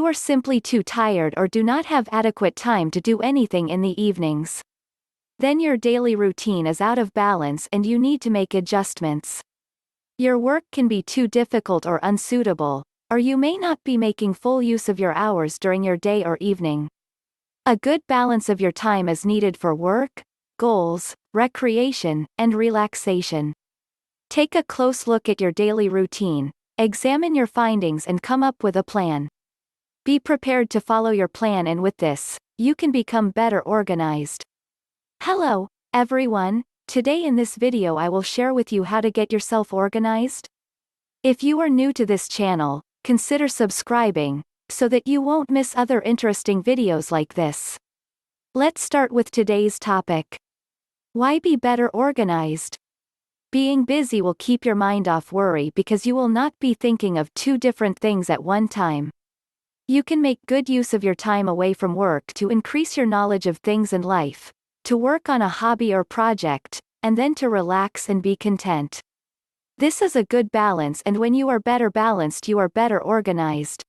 you are simply too tired or do not have adequate time to do anything in the evenings. Then your daily routine is out of balance and you need to make adjustments. Your work can be too difficult or unsuitable, or you may not be making full use of your hours during your day or evening. A good balance of your time is needed for work, goals, recreation, and relaxation. Take a close look at your daily routine, examine your findings and come up with a plan. Be prepared to follow your plan, and with this, you can become better organized. Hello, everyone. Today in this video I will share with you how to get yourself organized. If you are new to this channel, consider subscribing, so that you won't miss other interesting videos like this. Let's start with today's topic. Why be better organized? Being busy will keep your mind off worry because you will not be thinking of two different things at one time. You can make good use of your time away from work to increase your knowledge of things in life, to work on a hobby or project, and then to relax and be content. This is a good balance, and when you are better balanced you are better organized.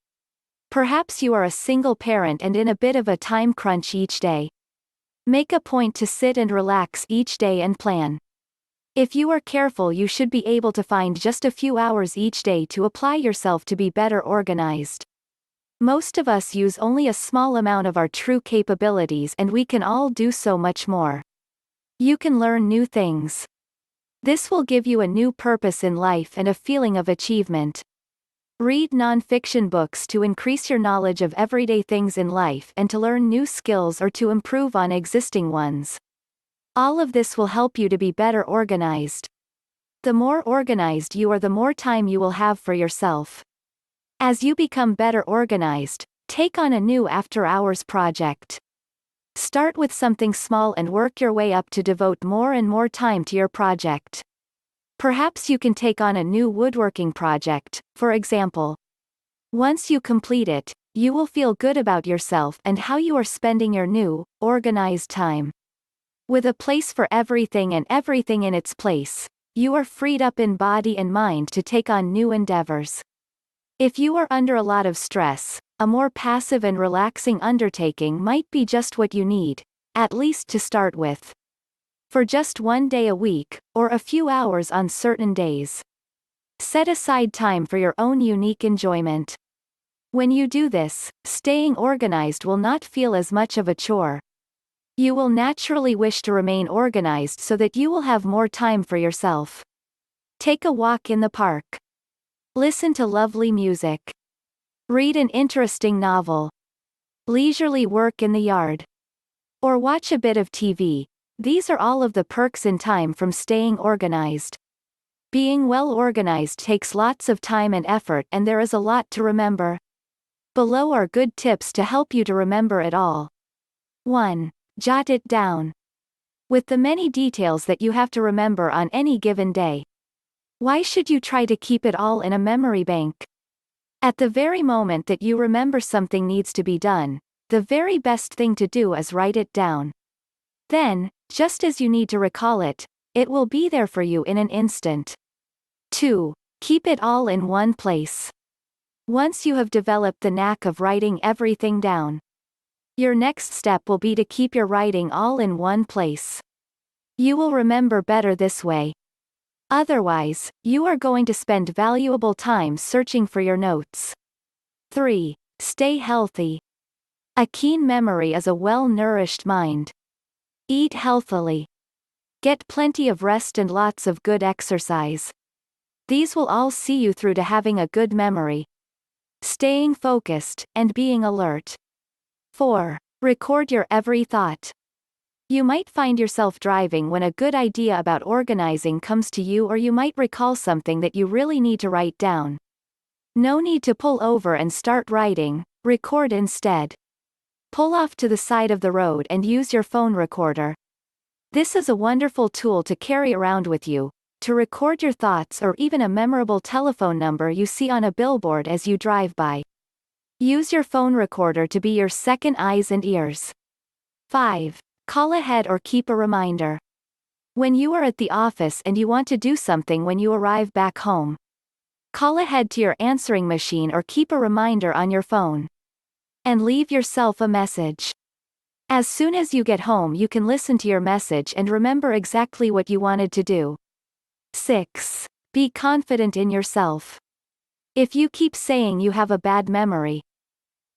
Perhaps you are a single parent and in a bit of a time crunch each day. Make a point to sit and relax each day and plan. If you are careful you should be able to find just a few hours each day to apply yourself to be better organized. Most of us use only a small amount of our true capabilities and we can all do so much more. You can learn new things. This will give you a new purpose in life and a feeling of achievement. Read non-fiction books to increase your knowledge of everyday things in life and to learn new skills or to improve on existing ones. All of this will help you to be better organized. The more organized you are, the more time you will have for yourself. As you become better organized, take on a new after-hours project. Start with something small and work your way up to devote more and more time to your project. Perhaps you can take on a new woodworking project, for example. Once you complete it, you will feel good about yourself and how you are spending your new, organized time. With a place for everything and everything in its place, you are freed up in body and mind to take on new endeavors. If you are under a lot of stress, a more passive and relaxing undertaking might be just what you need, at least to start with. For just one day a week, or a few hours on certain days. Set aside time for your own unique enjoyment. When you do this, staying organized will not feel as much of a chore. You will naturally wish to remain organized so that you will have more time for yourself. Take a walk in the park. Listen to lovely music. Read an interesting novel. Leisurely work in the yard. Or watch a bit of TV. These are all of the perks in time from staying organized. Being well organized takes lots of time and effort, and there is a lot to remember. Below are good tips to help you to remember it all. 1. Jot it down. With the many details that you have to remember on any given day, why should you try to keep it all in a memory bank? At the very moment that you remember something needs to be done, the very best thing to do is write it down. Then, just as you need to recall it, it will be there for you in an instant. 2. Keep it all in one place. Once you have developed the knack of writing everything down, your next step will be to keep your writing all in one place. You will remember better this way. Otherwise, you are going to spend valuable time searching for your notes. 3. Stay healthy. A keen memory is a well-nourished mind. Eat healthily. Get plenty of rest and lots of good exercise. These will all see you through to having a good memory, staying focused, and being alert. 4. Record your every thought. You might find yourself driving when a good idea about organizing comes to you, or you might recall something that you really need to write down. No need to pull over and start writing, record instead. Pull off to the side of the road and use your phone recorder. This is a wonderful tool to carry around with you, to record your thoughts or even a memorable telephone number you see on a billboard as you drive by. Use your phone recorder to be your second eyes and ears. 5. Call ahead or keep a reminder. When you are at the office and you want to do something when you arrive back home, call ahead to your answering machine or keep a reminder on your phone. And leave yourself a message. As soon as you get home, you can listen to your message and remember exactly what you wanted to do. 6. Be confident in yourself. If you keep saying you have a bad memory,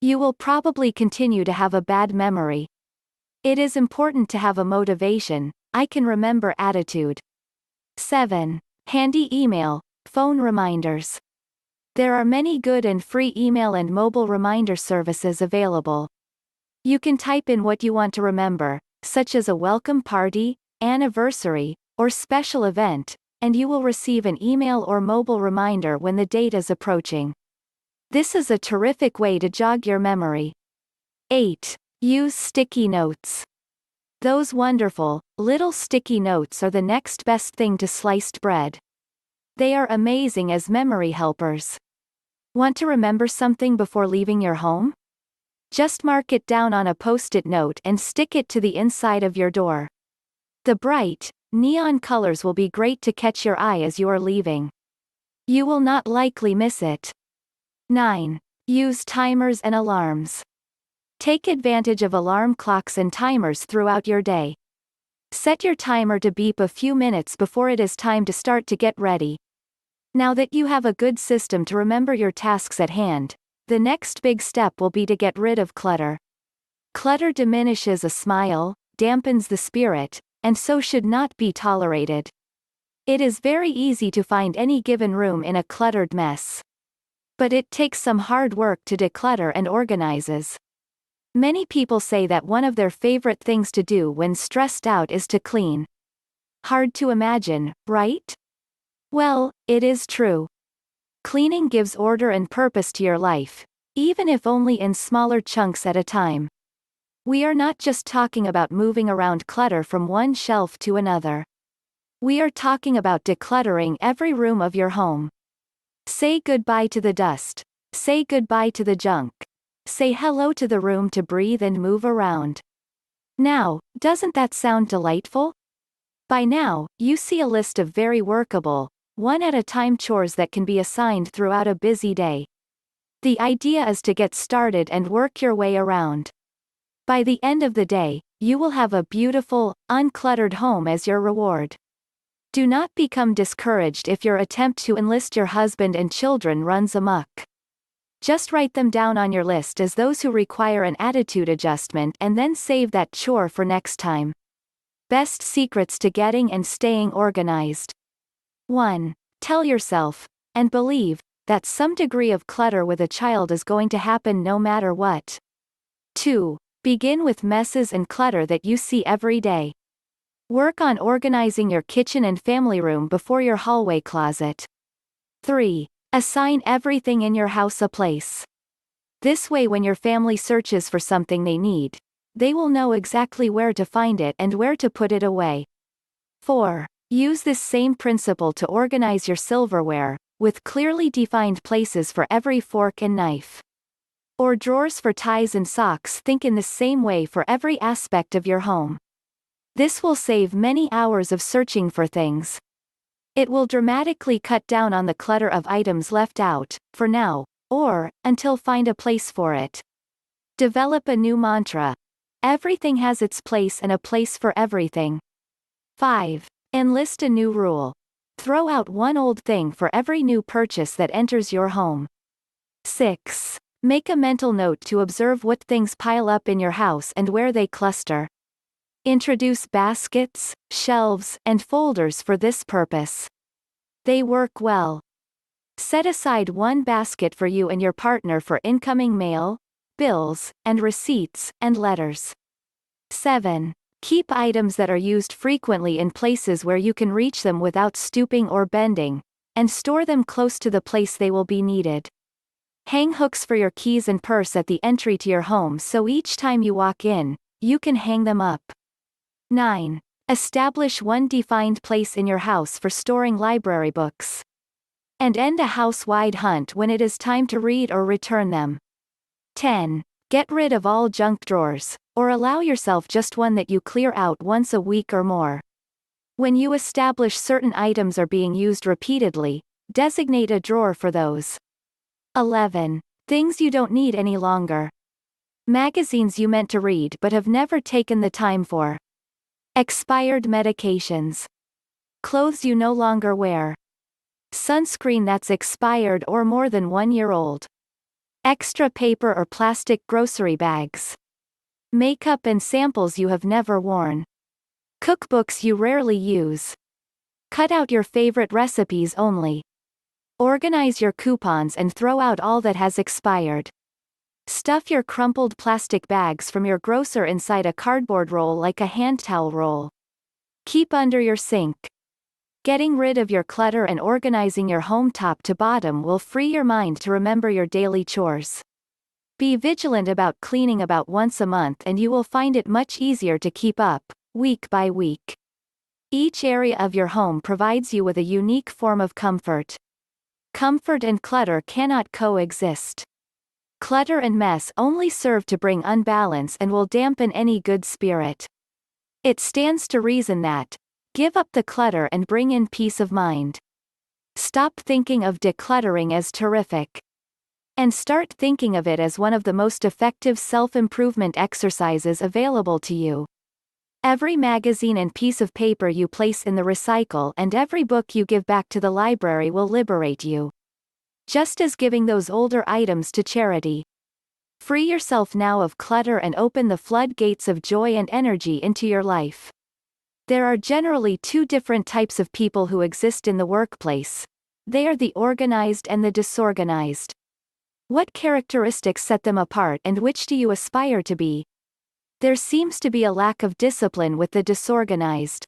you will probably continue to have a bad memory. It is important to have a motivation, I can remember attitude. 7. Handy email, phone reminders. There are many good and free email and mobile reminder services available. You can type in what you want to remember, such as a welcome party, anniversary, or special event, and you will receive an email or mobile reminder when the date is approaching. This is a terrific way to jog your memory. 8. Use sticky notes. Those wonderful, little sticky notes are the next best thing to sliced bread. They are amazing as memory helpers. Want to remember something before leaving your home? Just mark it down on a post-it note and stick it to the inside of your door. The bright, neon colors will be great to catch your eye as you are leaving. You will not likely miss it. 9. Use timers and alarms. Take advantage of alarm clocks and timers throughout your day. Set your timer to beep a few minutes before it is time to start to get ready. Now that you have a good system to remember your tasks at hand, the next big step will be to get rid of clutter. Clutter diminishes a smile, dampens the spirit, and so should not be tolerated. It is very easy to find any given room in a cluttered mess. But it takes some hard work to declutter and organizes. Many people say that one of their favorite things to do when stressed out is to clean. Hard to imagine, right? Well, it is true. Cleaning gives order and purpose to your life, even if only in smaller chunks at a time. We are not just talking about moving around clutter from one shelf to another. We are talking about decluttering every room of your home. Say goodbye to the dust. Say goodbye to the junk. Say hello to the room to breathe and move around. Now, doesn't that sound delightful? By now, you see a list of very workable, one-at-a-time chores that can be assigned throughout a busy day. The idea is to get started and work your way around. By the end of the day, you will have a beautiful, uncluttered home as your reward. Do not become discouraged if your attempt to enlist your husband and children runs amok. Just write them down on your list as those who require an attitude adjustment and then save that chore for next time. Best secrets to getting and staying organized. 1. Tell yourself, and believe, that some degree of clutter with a child is going to happen no matter what. 2. Begin with messes and clutter that you see every day. Work on organizing your kitchen and family room before your hallway closet. 3. Assign everything in your house a place. This way, when your family searches for something they need, they will know exactly where to find it and where to put it away. 4. Use this same principle to organize your silverware, with clearly defined places for every fork and knife. Or drawers for ties and socks. Think in the same way for every aspect of your home. This will save many hours of searching for things. It will dramatically cut down on the clutter of items left out, for now, or, until find a place for it. Develop a new mantra. Everything has its place and a place for everything. 5. Enlist a new rule. Throw out one old thing for every new purchase that enters your home. 6. Make a mental note to observe what things pile up in your house and where they cluster. Introduce baskets, shelves, and folders for this purpose. They work well. Set aside one basket for you and your partner for incoming mail, bills, and receipts, and letters. 7. Keep items that are used frequently in places where you can reach them without stooping or bending, and store them close to the place they will be needed. Hang hooks for your keys and purse at the entry to your home so each time you walk in, you can hang them up. 9. Establish one defined place in your house for storing library books. And end a house-wide hunt when it is time to read or return them. 10. Get rid of all junk drawers, or allow yourself just one that you clear out once a week or more. When you establish certain items are being used repeatedly, designate a drawer for those. 11. Things you don't need any longer. Magazines you meant to read but have never taken the time for. Expired medications. Clothes you no longer wear. Sunscreen that's expired or more than 1 year old. Extra paper or plastic grocery bags. Makeup and samples you have never worn. Cookbooks you rarely use. Cut out your favorite recipes only. Organize your coupons and throw out all that has expired. Stuff your crumpled plastic bags from your grocer inside a cardboard roll like a hand towel roll. Keep under your sink. Getting rid of your clutter and organizing your home top to bottom will free your mind to remember your daily chores. Be vigilant about cleaning about once a month and you will find it much easier to keep up, week by week. Each area of your home provides you with a unique form of comfort. Comfort and clutter cannot coexist. Clutter and mess only serve to bring unbalance and will dampen any good spirit. It stands to reason that, give up the clutter and bring in peace of mind. Stop thinking of decluttering as terrific. And start thinking of it as one of the most effective self-improvement exercises available to you. Every magazine and piece of paper you place in the recycle and every book you give back to the library will liberate you. Just as giving those older items to charity. Free yourself now of clutter and open the floodgates of joy and energy into your life. There are generally two different types of people who exist in the workplace. They are the organized and the disorganized. What characteristics set them apart and which do you aspire to be? There seems to be a lack of discipline with the disorganized.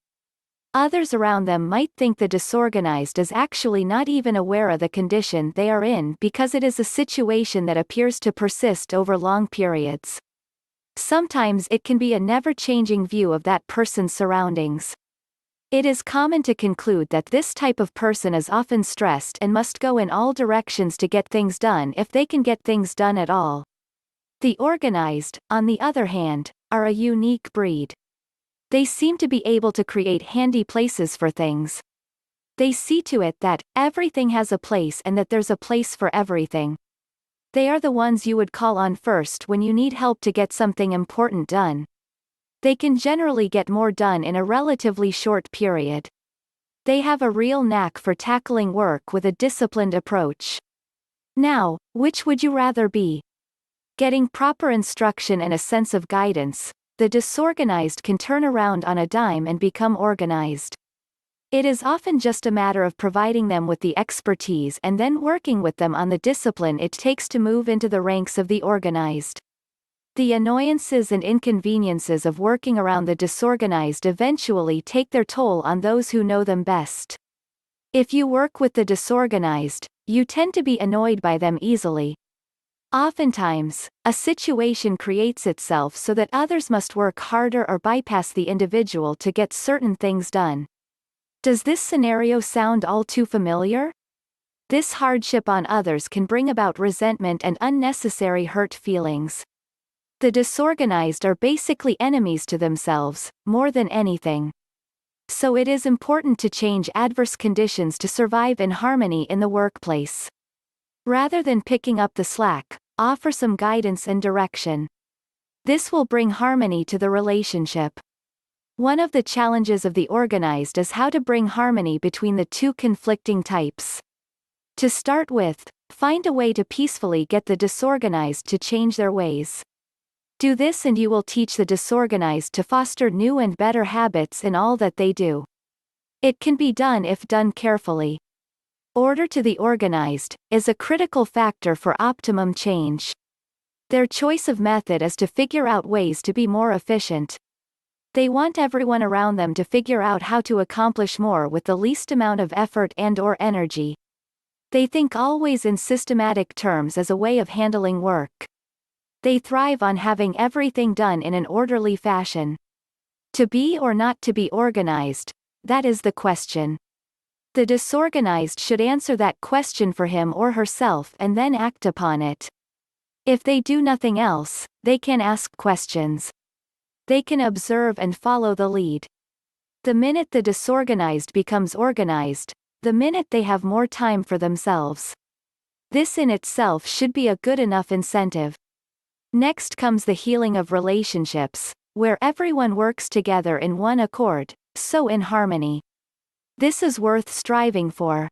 Others around them might think the disorganized is actually not even aware of the condition they are in because it is a situation that appears to persist over long periods. Sometimes it can be a never-changing view of that person's surroundings. It is common to conclude that this type of person is often stressed and must go in all directions to get things done if they can get things done at all. The organized, on the other hand, are a unique breed. They seem to be able to create handy places for things. They see to it that everything has a place and that there's a place for everything. They are the ones you would call on first when you need help to get something important done. They can generally get more done in a relatively short period. They have a real knack for tackling work with a disciplined approach. Now, which would you rather be? Getting proper instruction and a sense of guidance, the disorganized can turn around on a dime and become organized. It is often just a matter of providing them with the expertise and then working with them on the discipline it takes to move into the ranks of the organized. The annoyances and inconveniences of working around the disorganized eventually take their toll on those who know them best. If you work with the disorganized, you tend to be annoyed by them easily. Oftentimes, a situation creates itself so that others must work harder or bypass the individual to get certain things done. Does this scenario sound all too familiar? This hardship on others can bring about resentment and unnecessary hurt feelings. The disorganized are basically enemies to themselves, more than anything. So it is important to change adverse conditions to survive in harmony in the workplace. Rather than picking up the slack, offer some guidance and direction. This will bring harmony to the relationship. One of the challenges of the organized is how to bring harmony between the two conflicting types. To start with, find a way to peacefully get the disorganized to change their ways. Do this and you will teach the disorganized to foster new and better habits in all that they do. It can be done if done carefully. Order to the organized is a critical factor for optimum change. Their choice of method is to figure out ways to be more efficient. They want everyone around them to figure out how to accomplish more with the least amount of effort and/or energy. They think always in systematic terms as a way of handling work. They thrive on having everything done in an orderly fashion. To be or not to be organized, that is the question. The disorganized should answer that question for him or herself and then act upon it. If they do nothing else, they can ask questions. They can observe and follow the lead. The minute the disorganized becomes organized, the minute they have more time for themselves. This in itself should be a good enough incentive. Next comes the healing of relationships, where everyone works together in one accord, so in harmony. This is worth striving for.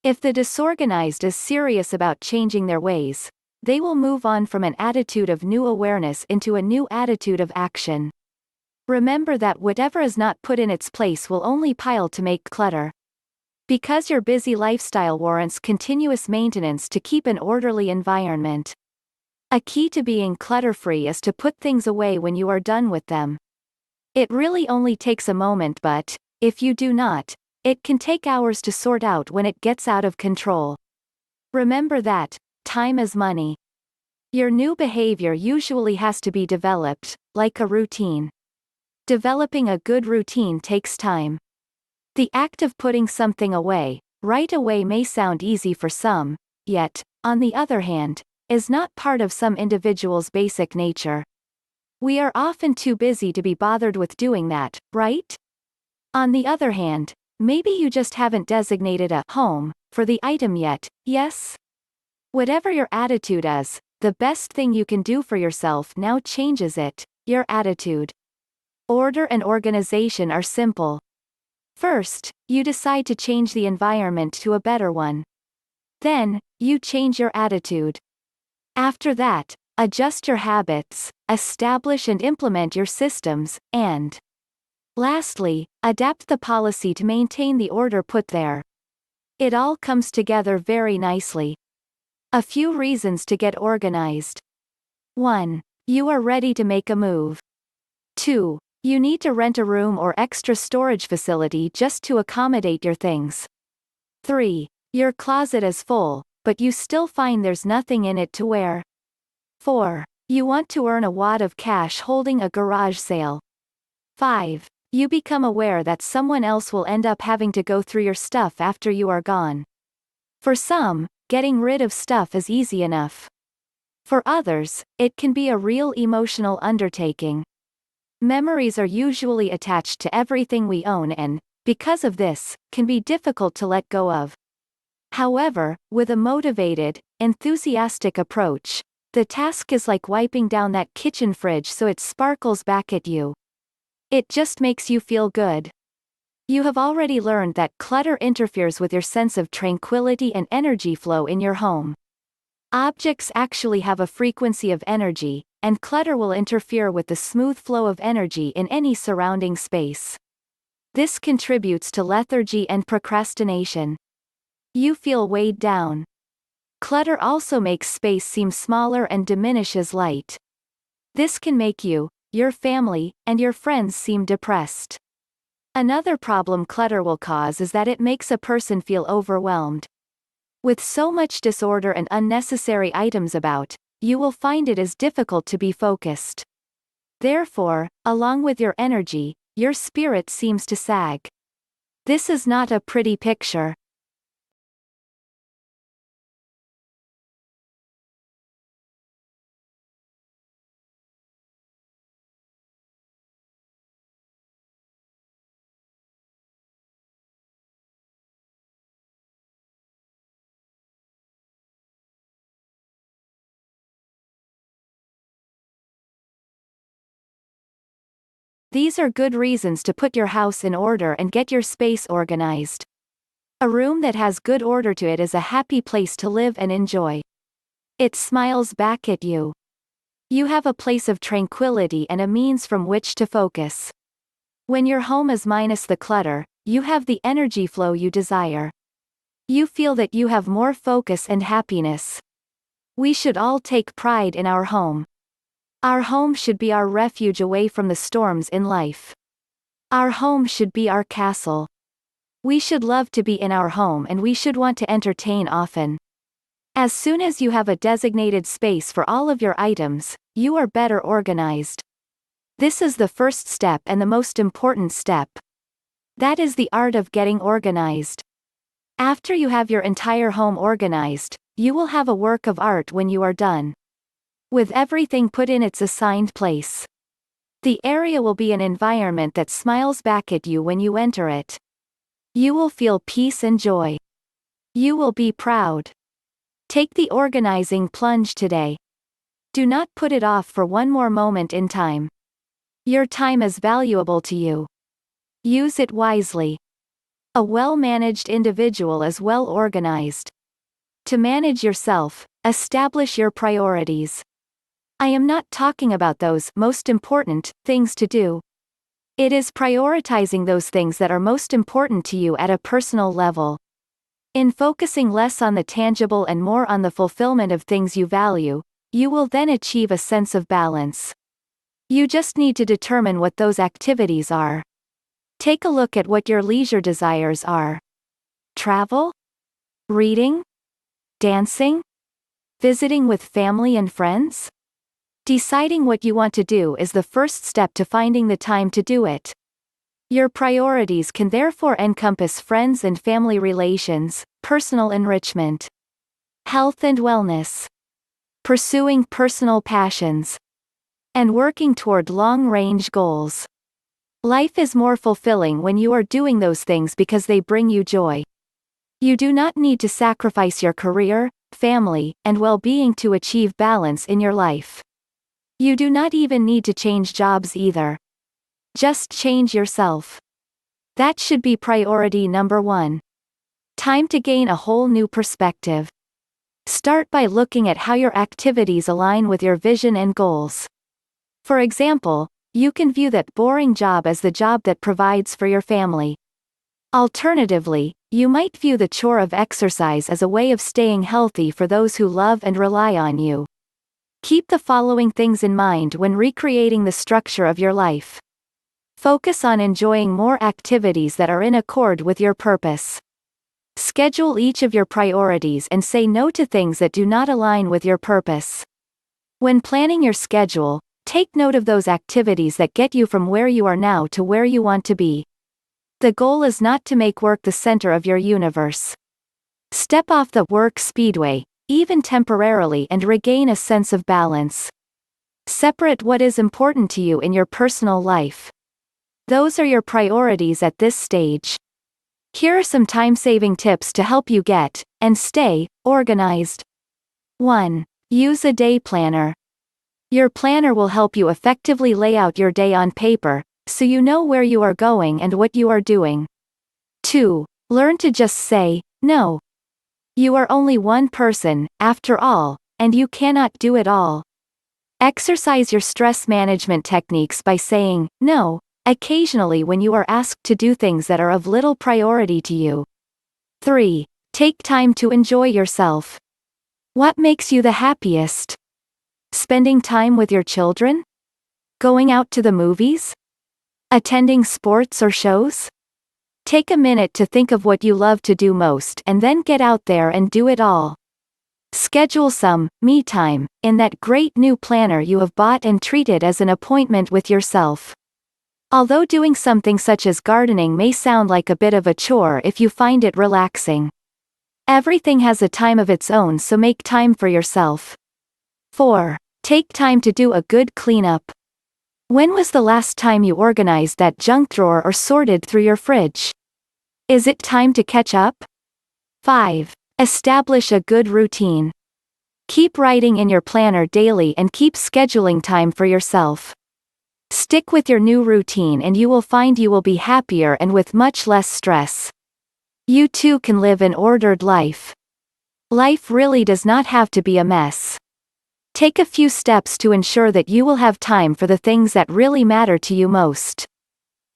If the disorganized is serious about changing their ways, they will move on from an attitude of new awareness into a new attitude of action. Remember that whatever is not put in its place will only pile to make clutter. Because your busy lifestyle warrants continuous maintenance to keep an orderly environment. A key to being clutter-free is to put things away when you are done with them. It really only takes a moment, but, if you do not, it can take hours to sort out when it gets out of control. Remember that, time is money. Your new behavior usually has to be developed, like a routine. Developing a good routine takes time. The act of putting something away, right away may sound easy for some, yet, on the other hand, is not part of some individuals' basic nature. We are often too busy to be bothered with doing that, right? On the other hand, maybe you just haven't designated a home for the item yet, yes? Whatever your attitude is, the best thing you can do for yourself now changes it, your attitude. Order and organization are simple. First, you decide to change the environment to a better one. Then, you change your attitude. After that, adjust your habits, establish and implement your systems, and lastly, adapt the policy to maintain the order put there. It all comes together very nicely. A few reasons to get organized. 1. You are ready to make a move. 2. You need to rent a room or extra storage facility just to accommodate your things. 3. Your closet is full, but you still find there's nothing in it to wear. 4. You want to earn a wad of cash holding a garage sale. 5. You become aware that someone else will end up having to go through your stuff after you are gone. For some, getting rid of stuff is easy enough. For others, it can be a real emotional undertaking. Memories are usually attached to everything we own and, because of this, can be difficult to let go of. However, with a motivated, enthusiastic approach, the task is like wiping down that kitchen fridge so it sparkles back at you. It just makes you feel good. You have already learned that clutter interferes with your sense of tranquility and energy flow in your home. Objects actually have a frequency of energy, and clutter will interfere with the smooth flow of energy in any surrounding space. This contributes to lethargy and procrastination. You feel weighed down. Clutter also makes space seem smaller and diminishes light. This can make you, your family, and your friends seem depressed. Another problem clutter will cause is that it makes a person feel overwhelmed. With so much disorder and unnecessary items about, you will find it is difficult to be focused. Therefore, along with your energy, your spirit seems to sag. This is not a pretty picture. These are good reasons to put your house in order and get your space organized. A room that has good order to it is a happy place to live and enjoy. It smiles back at you. You have a place of tranquility and a means from which to focus. When your home is minus the clutter, you have the energy flow you desire. You feel that you have more focus and happiness. We should all take pride in our home. Our home should be our refuge away from the storms in life. Our home should be our castle. We should love to be in our home and we should want to entertain often. As soon as you have a designated space for all of your items, you are better organized. This is the first step and the most important step. That is the art of getting organized. After you have your entire home organized, you will have a work of art when you are done. With everything put in its assigned place. The area will be an environment that smiles back at you when you enter it. You will feel peace and joy. You will be proud. Take the organizing plunge today. do not put it off for one more moment in time. Your time is valuable to you. Use it wisely. A well-managed individual is well organized. To manage yourself, establish your priorities. I am not talking about those most important things to do. It is prioritizing those things that are most important to you at a personal level. In focusing less on the tangible and more on the fulfillment of things you value, you will then achieve a sense of balance. You just need to determine what those activities are. Take a look at what your leisure desires are. Travel? Reading? Dancing? Visiting with family and friends? Deciding what you want to do is the first step to finding the time to do it. Your priorities can therefore encompass friends and family relations, personal enrichment, health and wellness, pursuing personal passions, and working toward long-range goals. Life is more fulfilling when you are doing those things because they bring you joy. You do not need to sacrifice your career, family, and well-being to achieve balance in your life. You do not even need to change jobs either. Just change yourself. That should be priority number 1. Time to gain a whole new perspective. Start by looking at how your activities align with your vision and goals. For example, you can view that boring job as the job that provides for your family. Alternatively, you might view the chore of exercise as a way of staying healthy for those who love and rely on you. Keep the following things in mind when recreating the structure of your life. Focus on enjoying more activities that are in accord with your purpose. Schedule each of your priorities and say no to things that do not align with your purpose. When planning your schedule, take note of those activities that get you from where you are now to where you want to be. The goal is not to make work the center of your universe. Step off the work speedway, even temporarily, and regain a sense of balance. Separate what is important to you in your personal life. Those are your priorities at this stage. Here are some time-saving tips to help you get, and stay, organized. 1. Use a day planner. Your planner will help you effectively lay out your day on paper, so you know where you are going and what you are doing. 2. Learn to just say, no. You are only one person, after all, and you cannot do it all. Exercise your stress management techniques by saying, no, occasionally when you are asked to do things that are of little priority to you. 3. Take time to enjoy yourself. What makes you the happiest? Spending time with your children? Going out to the movies? Attending sports or shows? Take a minute to think of what you love to do most and then get out there and do it all. Schedule some me time in that great new planner you have bought and treat it as an appointment with yourself. Although doing something such as gardening may sound like a bit of a chore if you find it relaxing. Everything has a time of its own, so make time for yourself. 4. Take time to do a good cleanup. When was the last time you organized that junk drawer or sorted through your fridge? Is it time to catch up? 5. Establish a good routine. Keep writing in your planner daily and keep scheduling time for yourself. Stick with your new routine and you will find you will be happier and with much less stress. You too can live an ordered life. Life really does not have to be a mess. Take a few steps to ensure that you will have time for the things that really matter to you most.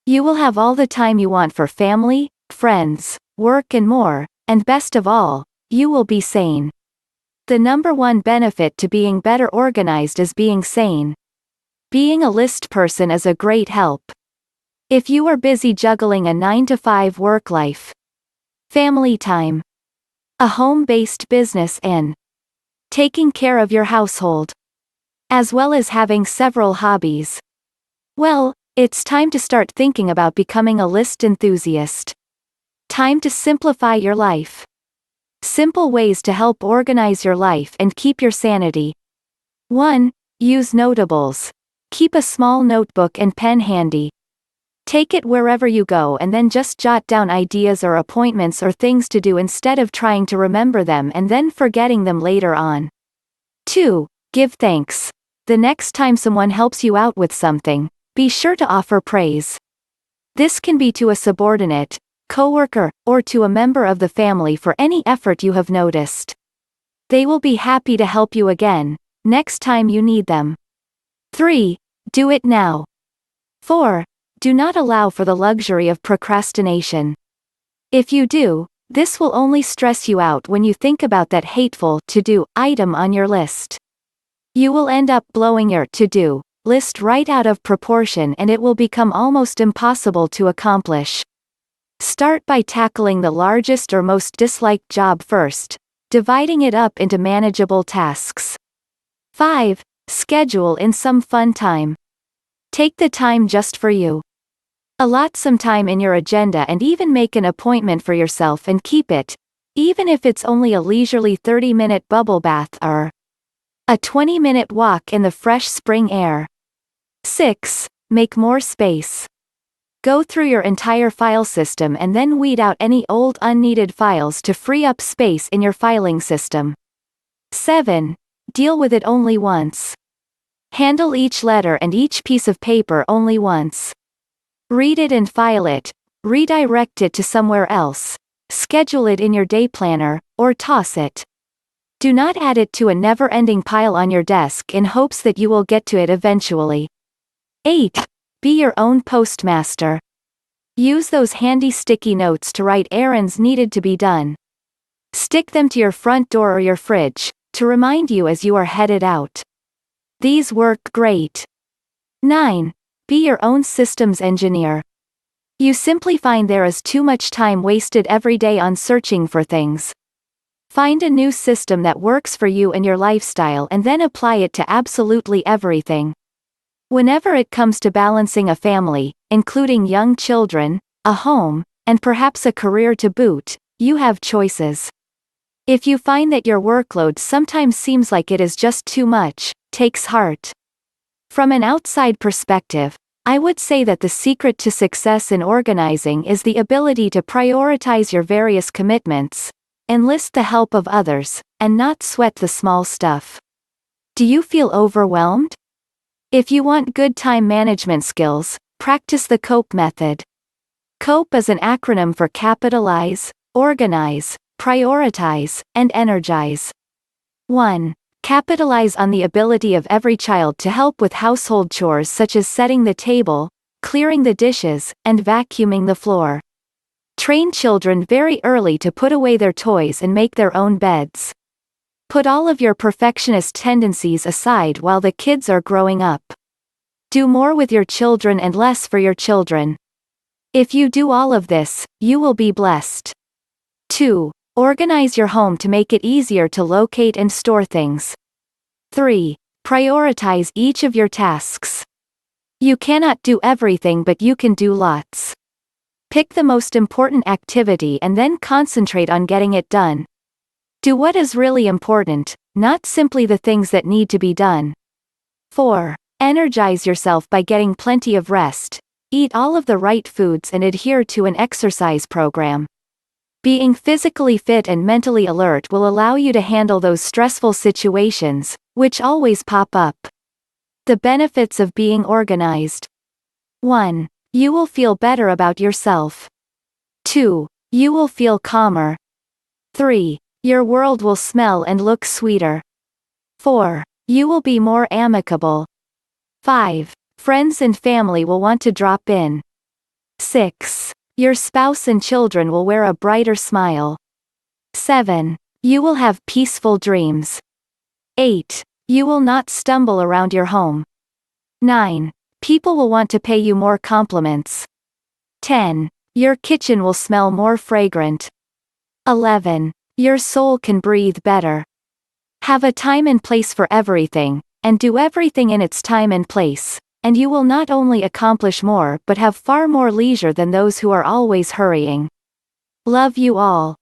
You will have all the time you want for family, friends, work and more, and best of all, you will be sane. The number one benefit to being better organized is being sane. Being a list person is a great help. If you are busy juggling a 9-to-5 work life, family time, a home-based business and taking care of your household, as well as having several hobbies, well, it's time to start thinking about becoming a list enthusiast. Time to simplify your life. Simple ways to help organize your life and keep your sanity. 1. Use notables. Keep a small notebook and pen handy. Take it wherever you go and then just jot down ideas or appointments or things to do instead of trying to remember them and then forgetting them later on. 2. Give thanks. The next time someone helps you out with something, be sure to offer praise. This can be to a subordinate, coworker, or to a member of the family for any effort you have noticed. They will be happy to help you again, next time you need them. 3. Do it now. 4. Do not allow for the luxury of procrastination. If you do, this will only stress you out when you think about that hateful to-do item on your list. You will end up blowing your to-do list right out of proportion and it will become almost impossible to accomplish. Start by tackling the largest or most disliked job first, dividing it up into manageable tasks. 5. Schedule in some fun time. Take the time just for you. Allot some time in your agenda and even make an appointment for yourself and keep it, even if it's only a leisurely 30-minute bubble bath or a 20-minute walk in the fresh spring air. 6. Make more space. Go through your entire file system and then weed out any old unneeded files to free up space in your filing system. 7. Deal with it only once. Handle each letter and each piece of paper only once. Read it and file it, redirect it to somewhere else, schedule it in your day planner, or toss it. Do not add it to a never-ending pile on your desk in hopes that you will get to it eventually. 8. Be your own postmaster. Use those handy sticky notes to write errands needed to be done. Stick them to your front door or your fridge, to remind you as you are headed out. These work great. 9. Be your own systems engineer. You simply find there is too much time wasted every day on searching for things. Find a new system that works for you and your lifestyle and then apply it to absolutely everything. Whenever it comes to balancing a family, including young children, a home, and perhaps a career to boot, you have choices. If you find that your workload sometimes seems like it is just too much, takes heart. From an outside perspective, I would say that the secret to success in organizing is the ability to prioritize your various commitments, enlist the help of others, and not sweat the small stuff. Do you feel overwhelmed? If you want good time management skills, practice the COPE method. COPE is an acronym for capitalize, organize, prioritize, and energize. 1. Capitalize on the ability of every child to help with household chores such as setting the table, clearing the dishes, and vacuuming the floor. Train children very early to put away their toys and make their own beds. Put all of your perfectionist tendencies aside while the kids are growing up. Do more with your children and less for your children. If you do all of this, you will be blessed. 2. Organize your home to make it easier to locate and store things. 3. Prioritize each of your tasks. You cannot do everything, but you can do lots. Pick the most important activity and then concentrate on getting it done. Do what is really important, not simply the things that need to be done. 4. Energize yourself by getting plenty of rest, eat all of the right foods and adhere to an exercise program. Being physically fit and mentally alert will allow you to handle those stressful situations, which always pop up. The benefits of being organized. 1. You will feel better about yourself. 2. You will feel calmer. 3. Your world will smell and look sweeter. 4. You will be more amicable. 5. Friends and family will want to drop in. 6. Your spouse and children will wear a brighter smile. 7. You will have peaceful dreams. 8. You will not stumble around your home. 9. People will want to pay you more compliments. 10. Your kitchen will smell more fragrant. 11. Your soul can breathe better. Have a time and place for everything, and do everything in its time and place, and you will not only accomplish more but have far more leisure than those who are always hurrying. Love you all.